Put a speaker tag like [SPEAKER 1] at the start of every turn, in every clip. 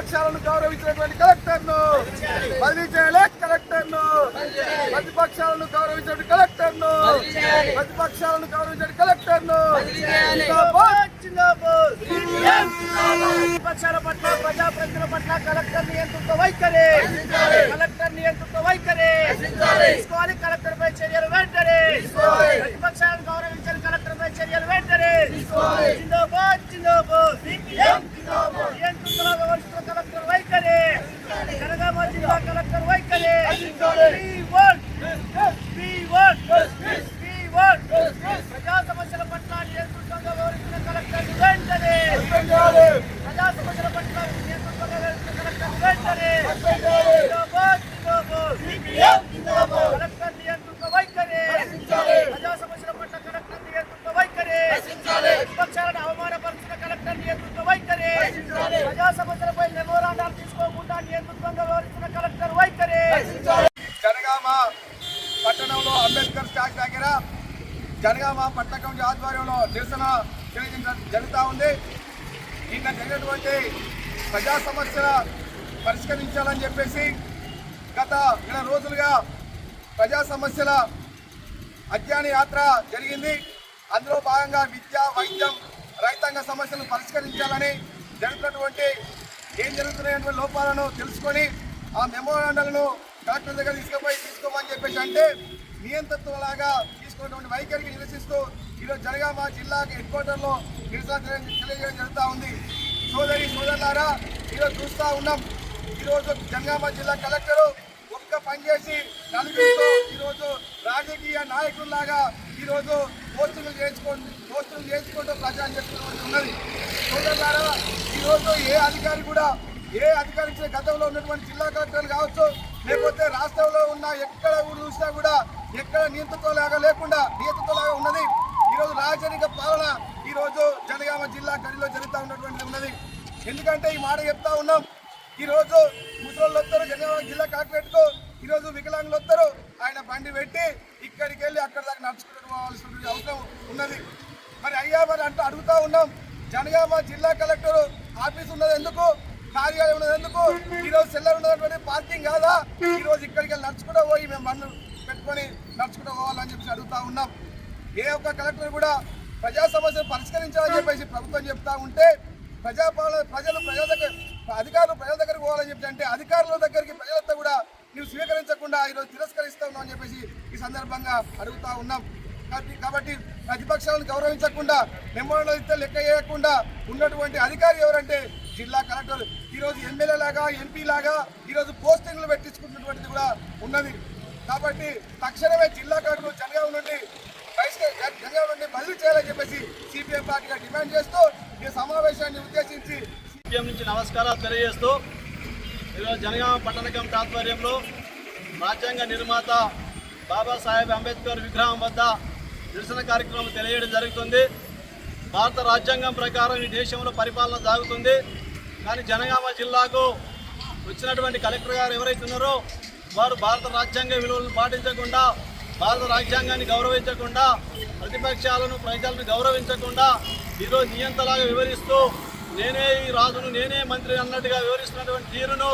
[SPEAKER 1] ప్రతిపక్షాలను గౌరవించినటువంటి కలెక్టర్ను బదిలీ చేయాలి. కలెక్టర్ను ప్రతిపక్షాలను గౌరవించినటువంటి కలెక్టర్ను ప్రతిపక్షాలను గౌరవించిన కలెక్టర్ను
[SPEAKER 2] ప్రతిపక్షాల పట్ల ప్రజాప్రతినిధుల పట్ల కలెక్టర్ నియంత్రిత వైఖరి తీసుకోవాలి. కలెక్టర్ పై చర్యలు వెంటనే ప్రతిపక్షాలను గౌరవించిన కలెక్టర్ పై చర్యలు వెంటనే జిందాబాద్ జిందాబాద్ నియంత్రితుల వ్యవస్థ కలెక్టర్ వైఖరి జనగామ జిల్లా కలెక్టర్ వైఖరి ప్రజా సమస్యల పట్ల నియంత్రితంగా వ్యవహరించిన కలెక్టర్ వెంటనే ప్రజా సమస్యల పట్ల నియంత్రితంగా వ్యవహరించిన కలెక్టర్ వెంటనే కలెక్టర్ నియంత్రిత వైఖరి ప్రజా సమస్యల పట్ల కలెక్టర్ నియంత్రిత వైఖరి ప్రతిపక్షాలను అవమానపరిచిన కలెక్టర్ నియంత్రిత వైఖరి ప్రజా సమస్యలపై మెమోరాండాలు తీసుకోకుండా నియంత్రితంగా వ్యవహరించిన కలెక్టర్ వైఖరి.
[SPEAKER 1] జనగామ పట్టణంలో అంబేద్కర్ స్టాచ్యూ దగ్గర జనగామ పట్టణ కమిటీ ఆధ్వర్యంలో నిరసన తెలియజేయడం జరుగుతూ ఉంది. నిన్న జరిగినటువంటి ప్రజా సమస్యల పరిష్కరించాలని చెప్పేసి గత 2 రోజులుగా ప్రజా సమస్యల అధ్యయన యాత్ర జరిగింది. అందులో భాగంగా విద్య, వైద్యం, రైతాంగ సమస్యలను పరిష్కరించాలని జరుగుతున్నటువంటి ఏం జరుగుతున్నటువంటి లోపాలను తెలుసుకొని ఆ మెమోరాండాలను కలెక్టర్ దగ్గర తీసుకోమని చెప్పేసి అంటే నియంత్రితులలాగా తీసుకున్నటువంటి వైఖరికి నిరసిస్తూ ఈరోజు జనగామ జిల్లా హెడ్ క్వార్టర్లో నిరసన తెలియజేయడం జరుగుతూ ఉంది. సోదరులారా, ఈరోజు చూస్తూ ఉన్నాం. ఈరోజు జనగామ జిల్లా కలెక్టరు ఒక్క పనిచేసి నలుగురితో ఈరోజు రాజకీయ నాయకుల్లాగా ఈరోజు పోస్టులు చేసుకుంటూ ప్రచారం చేస్తున్నటువంటి ఉన్నది. సోదరులారా, ఈరోజు ఏ అధికారి ఇచ్చిన గతంలో ఉన్నటువంటి జిల్లా కలెక్టర్లు కావచ్చు, లేకపోతే రాష్ట్రంలో ఉన్న ఎక్కడ ఊరు చూసినా కూడా ఎక్కడ నియంత్రితలాగా ఉన్నది. ఈరోజు రాజరిక పాలన ఈరోజు జనగామ జిల్లా గడిలో జరుగుతూ ఉన్నటువంటిది ఉన్నది. ఎందుకంటే ఈ మాట చెప్తా ఉన్నాం. ఈరోజు ముసలోళ్ళు వస్తారు జనగామ జిల్లా కలెక్టరేట్కు, ఈరోజు వికలాంగులు వస్తారు, ఆయన బండి పెట్టి ఇక్కడికి వెళ్ళి అక్కడ దాకా నడుచుకుంటూ పోవాల్సిన అవసరం ఉన్నది. మరి అంటూ అడుగుతూ ఉన్నాం, జనగామ జిల్లా కలెక్టర్ ఆఫీస్ ఉన్నది ఎందుకు, కార్యాలయం ఉన్నది ఎందుకు, ఈరోజు సెల్లర్ ఉన్నటువంటి పార్కింగ్ కాదా, ఈరోజు ఇక్కడికి వెళ్ళి నడుచుకుంటూ పోయి మేము బండ్లు పెట్టుకొని నడుచుకుంటూ పోవాలని చెప్పి అడుగుతూ ఉన్నాం. ఏ ఒక్క కలెక్టర్ కూడా ప్రజా సమస్యలు పరిష్కరించాలని చెప్పేసి ప్రభుత్వం చెప్తా ఉంటే అధికారులు ప్రజల దగ్గరికి పోవాలని చెప్పి అంటే అధికారుల దగ్గరికి ప్రజలంతా కూడా నువ్వు స్వీకరించకుండా ఈరోజు తిరస్కరిస్తా ఉన్నావు అని చెప్పేసి ఈ సందర్భంగా అడుగుతా ఉన్నాం. కాబట్టి ప్రతిపక్షాలను గౌరవించకుండా మెమోరాండాలు ఇస్తే లెక్క చేయకుండా ఉన్నటువంటి అధికారి ఎవరంటే జిల్లా కలెక్టర్. ఈరోజు ఎమ్మెల్యే లాగా, ఎంపీ లాగా ఈరోజు పోస్టింగ్లు పెట్టించుకున్నటువంటిది కూడా ఉన్నది. కాబట్టి తక్షణమే జిల్లా కలెక్టర్ జనగామ నుండి బదిలీ చేయాలని చెప్పేసి సిపిఎం పార్టీగా డిమాండ్ చేస్తూ ఈ సమావేశాన్ని ఉద్దేశించి
[SPEAKER 3] సిపిఎం నుంచి నమస్కారాలు తెలియజేస్తూ ఈరోజు జనగామ పట్టణ కమిటీ ఆధ్వర్యంలో రాజ్యాంగ నిర్మాత బాబాసాహెబ్ అంబేద్కర్ విగ్రహం వద్ద నిరసన కార్యక్రమం తెలియజేయడం జరుగుతుంది. భారత రాజ్యాంగం ప్రకారం ఈ దేశంలో పరిపాలన సాగుతుంది. కానీ జనగామ జిల్లాకు వచ్చినటువంటి కలెక్టర్ గారు ఎవరైతే ఉన్నారో వారు భారత రాజ్యాంగ విలువలను పాటించకుండా, భారత రాజ్యాంగాన్ని గౌరవించకుండా, ప్రతిపక్షాలను ప్రజలను గౌరవించకుండా ఈరోజు నియంతలాగా వివరిస్తూ నేనే ఈ రాజును, నేనే మంత్రి అన్నట్టుగా వివరిస్తున్నటువంటి తీరును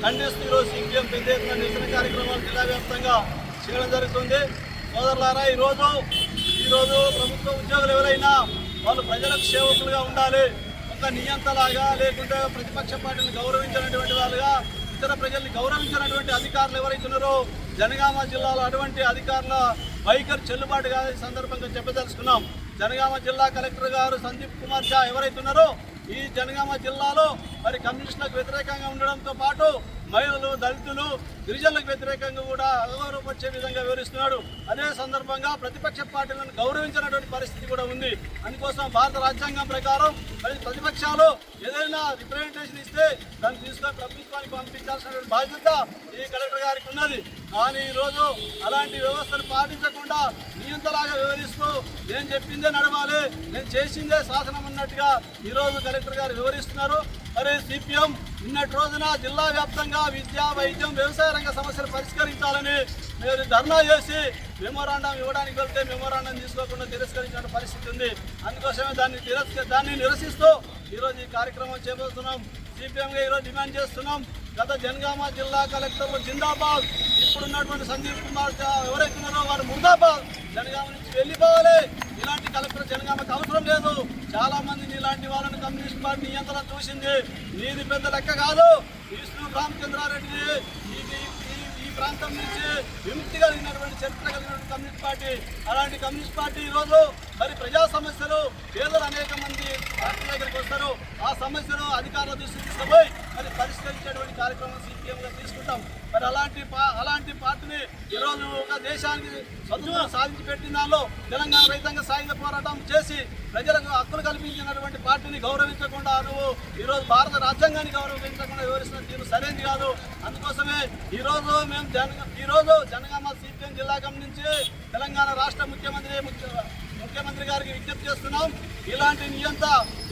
[SPEAKER 3] ఖండిస్తూ ఈరోజు సిపిఎం పెద్ద ఎత్తున నిరసన కార్యక్రమాలు జిల్లా వ్యాప్తంగా చేయడం జరుగుతుంది. సోదరులారా, ఈరోజు ప్రభుత్వ ఉద్యోగులు ఎవరైనా వాళ్ళు ప్రజలకు సేవకులుగా ఉండాలి. ఒక నియంతలాగా లేకుంటే ప్రతిపక్ష పార్టీని గౌరవించినటువంటి వాళ్ళుగా ఇతర ప్రజల్ని గౌరవించినటువంటి అధికారులు ఎవరైతే ఉన్నారో జనగామ జిల్లాలో అటువంటి అధికారుల వైఖరి చెల్లుబాటు కాదు ఈ సందర్భంగా చెప్పదలుచుకున్నాం. జనగామ జిల్లా కలెక్టర్ గారు సందీప్ కుమార్ ఝా ఎవరైతే ఉన్నారో ఈ జనగామ జిల్లాలో మరి కమ్యూనిస్టులకు వ్యతిరేకంగా ఉండడంతో పాటు మహిళలు, దళితులు, గిరిజనులకు వ్యతిరేకంగా కూడా అగౌరవపరిచే విధంగా వివరిస్తున్నాడు. అదే సందర్భంగా ప్రతిపక్ష పార్టీలను గౌరవించినటువంటి పరిస్థితి కూడా ఉంది. అందుకోసం భారత రాజ్యాంగం ప్రకారం మరి ప్రతిపక్షాలు ఏదైనా రిప్రజెంటేషన్ ఇస్తే దాన్ని తీసుకొని ప్రభుత్వానికి పంపించాల్సినటువంటి బాధ్యత ఈ కలెక్టర్ గారికి ఉన్నది. కానీ ఈరోజు అలాంటి వ్యవస్థను పాటించకుండా నియంతలాగా వివరిస్తూ నేను చెప్పిందే నడవాలి, నేను చేసిందే శాసనం అన్నట్టుగా ఈరోజు కలెక్టర్ గారు వివరిస్తున్నారు. మరి సిపిఎం నిన్నటి రోజున జిల్లా వ్యాప్తంగా విద్య, వైద్యం, వ్యవసాయ రంగ సమస్యలు పరిష్కరించాలని మీరు ధర్నా చేసి మెమోరాండం ఇవ్వడానికి వెళ్తే మెమోరాండం తీసుకోకుండా తిరస్కరించిన పరిస్థితి ఉంది. అందుకోసమే దాన్ని నిరసిస్తూ ఈరోజు ఈ కార్యక్రమం చేపడుతున్నాం. సిపిఎంగా ఈరోజు డిమాండ్ చేస్తున్నాం. గత జనగామ జిల్లా కలెక్టర్లు జిందాబాద్, ఇప్పుడున్నటువంటి సందీప్ కుమార్ ఎవరైతే ఉన్నారో వారు ముర్దాబాద్. జనగామ నుంచి వెళ్ళిపోవాలి. ఇలాంటి కలెక్టర్ జనగామకు అవసరం లేదు. చాలా మందిని ఇలాంటి వాళ్ళని కమ్యూనిస్ట్ పార్టీ నియంత్రణ చూసింది. నీది పెద్ద లెక్క కాదు. విష్ణు రామచంద్రారెడ్డి ఈ ప్రాంతం నుంచి విముక్తి కలిగినటువంటి చరిత్ర కలిగినటువంటి కమ్యూనిస్ట్ పార్టీ. అలాంటి కమ్యూనిస్ట్ పార్టీ ఈరోజు మరి ప్రజా సమస్యలు, పేదలు అనేక మంది పార్టీ దగ్గరికి వస్తారు. ఆ సమస్యలు అధికారుల దృష్టికి తీసుకుపోయి మరి పరిష్కరించేటువంటి కార్యక్రమం సిపిఎంగా తీసుకుంటాం. మరి అలాంటి పార్టీని ఈరోజు ఒక దేశానికి స్వతంత్రం సాధించి పెట్టిన దానిలో తెలంగాణ రైతాంగ సాయుధ పోరాటం చేసి ప్రజలకు హక్కులు కల్పించినటువంటి పార్టీని గౌరవించకుండా నువ్వు ఈరోజు భారత రాజ్యాంగాన్ని గౌరవించకుండా వివరిస్తున్న తీరు సరైనది కాదు. అందుకోసమే ఈరోజు మేము జనగామ సిపిఎం జిల్లా నుంచి తెలంగాణ రాష్ట్ర ముఖ్యమంత్రి గారికి విజ్ఞప్తి చేస్తున్నాం.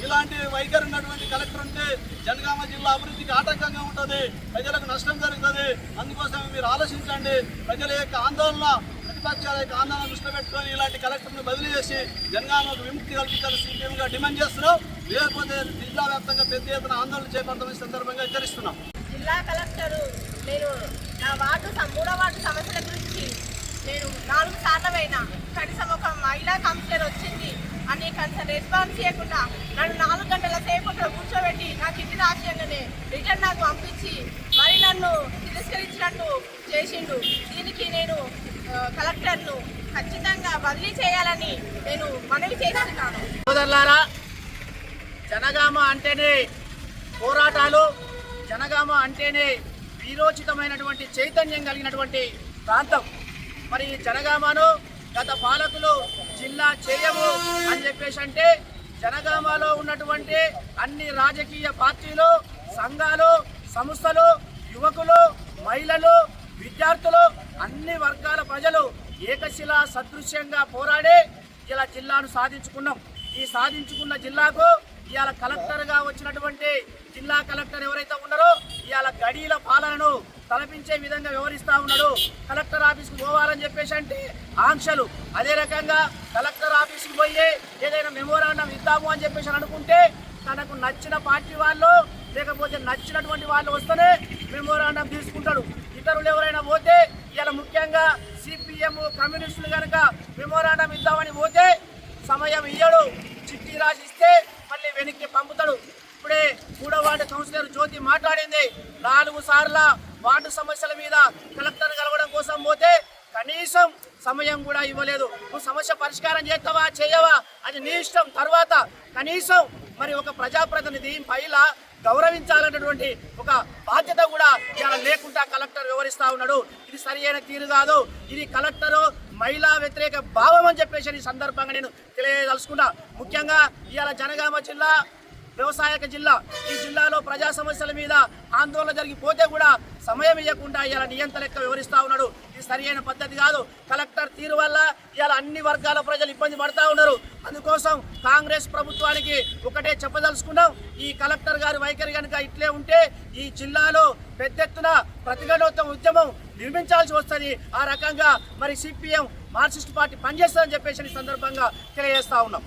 [SPEAKER 3] ఇలాంటి వైఖరి ఉన్నటువంటి కలెక్టర్ ఉంటే జనగామ జిల్లా అభివృద్ధికి ఆటంకంగా ఉంటుంది, ప్రజలకు నష్టం జరుగుతుంది. అందుకోసం మీరు ఆలోచించండి. ప్రజల యొక్క ఆందోళన, ప్రతిపక్షాల యొక్క ఆందోళన దృష్టిలో పెట్టుకొని ఇలాంటి కలెక్టర్ను బదిలీ చేసి జనగామకు విముక్తి కల్పించాలని సిపిఎంగా డిమాండ్ చేస్తున్నాం. లేకపోతే జిల్లా వ్యాప్తంగా పెద్ద ఎత్తున ఆందోళన చేపడతామని సందర్భంగా హెచ్చరిస్తున్నాం.
[SPEAKER 4] జిల్లా కలెక్టరు నేను నా వార్డు 3వ వార్డు సమస్యల గురించి నేను 4 సార్లు అయినా కనీసం ఒక మహిళా కౌన్సిలర్ వచ్చింది అని కనీసం రెస్పాన్స్ చేయకుండా నన్ను 4 గంటల సేపు కూర్చోబెట్టి నా చిట్టి రాజ్యాంగానే రిటర్న్ నాకు పంపించి మరి నన్ను తిరస్కరించినట్టు చేసిండు. దీనికి నేను కలెక్టర్ను ఖచ్చితంగా బదిలీ చేయాలని నేను మనవి చేస్తున్నాను.
[SPEAKER 2] సోదరులారా, జనగామ అంటేనే పోరాటాలు, జనగామ అంటేనే వీరోచితమైనటువంటి చైతన్యం కలిగినటువంటి ప్రాంతం. మరి జనగామను గత పాలకులు జిల్లా చేయము అని చెప్పేసి అంటే జనగామలో ఉన్నటువంటి అన్ని రాజకీయ పార్టీలు, సంఘాలు, సంస్థలు, యువకులు, మహిళలు, విద్యార్థులు, అన్ని వర్గాల ప్రజలు ఏకశిలా సదృశ్యంగా పోరాడే ఇలా జిల్లాను సాధించుకున్నాం. ఈ సాధించుకున్న జిల్లాకు ఇవాళ కలెక్టర్గా వచ్చినటువంటి జిల్లా కలెక్టర్ ఎవరైతే ఉన్నారో ఇవాళ గడీల పాలనను తలపించే విధంగా వ్యవహరిస్తూ ఉన్నాడు. కలెక్టర్ ఆఫీస్కి పోవాలని చెప్పేసి అంటే ఆంక్షలు. అదే రకంగా కలెక్టర్ ఆఫీస్కి పోయి ఏదైనా మెమోరాండం ఇద్దాము అని చెప్పేసి అనుకుంటే తనకు నచ్చిన పార్టీ వాళ్ళు లేకపోతే నచ్చినటువంటి వాళ్ళు వస్తేనే మెమోరాండం తీసుకుంటాడు. ఇతరులు ఎవరైనా పోతే ఇలా ముఖ్యంగా సిపిఎం కమ్యూనిస్టులు కనుక మెమోరాండం ఇద్దామని పోతే సమయం ఇయ్యడు. చిట్టి రాసిస్తే మళ్ళీ వెనక్కి పంపుతాడు. ఇప్పుడే 3వ వార్డు కౌన్సిలర్ జ్యోతి మాట్లాడింది. 4 సార్ల వార్డు సమస్యల మీద కలెక్టర్ కలవడం కోసం పోతే కనీసం సమయం కూడా ఇవ్వలేదు. నువ్వు సమస్య పరిష్కారం చేస్తావా చేయవా అది నీ ఇష్టం. తర్వాత కనీసం మరి ఒక ప్రజాప్రతినిధి మహిళ గౌరవించాలన్నటువంటి ఒక బాధ్యత కూడా ఇలా లేకుండా కలెక్టర్ వివరిస్తూ ఉన్నాడు. ఇది సరి అయిన తీరు కాదు. ఇది కలెక్టరు మహిళా వ్యతిరేక భావం అని చెప్పేసి ఈ సందర్భంగా నేను తెలియదలుచుకున్నా. ముఖ్యంగా ఇవాళ జనగామ జిల్లా వ్యవసాయక జిల్లా. ఈ జిల్లాలో ప్రజా సమస్యల మీద ఆందోళన జరిగిపోతే కూడా సమయం ఇవ్వకుండా ఇలా నియంత్రణ లెక్క వివరిస్తూ ఉన్నాడు. ఇది సరైన పద్ధతి కాదు. కలెక్టర్ తీరు వల్ల ఇలా అన్ని వర్గాల ప్రజలు ఇబ్బంది పడుతూ ఉన్నారు. అందుకోసం కాంగ్రెస్ ప్రభుత్వానికి ఒకటే చెప్పదలుచుకున్నాం. ఈ కలెక్టర్ గారి వైఖరి కనుక ఇట్లే ఉంటే ఈ జిల్లాలో పెద్ద ఎత్తున ప్రతిఘటనోత్తమ ఉద్యమం నిర్మించాల్సి వస్తుంది. ఆ రకంగా మరి సిపిఎం మార్క్సిస్ట్ పార్టీ పనిచేస్తుందని చెప్పేసి ఈ సందర్భంగా తెలియజేస్తా ఉన్నాం.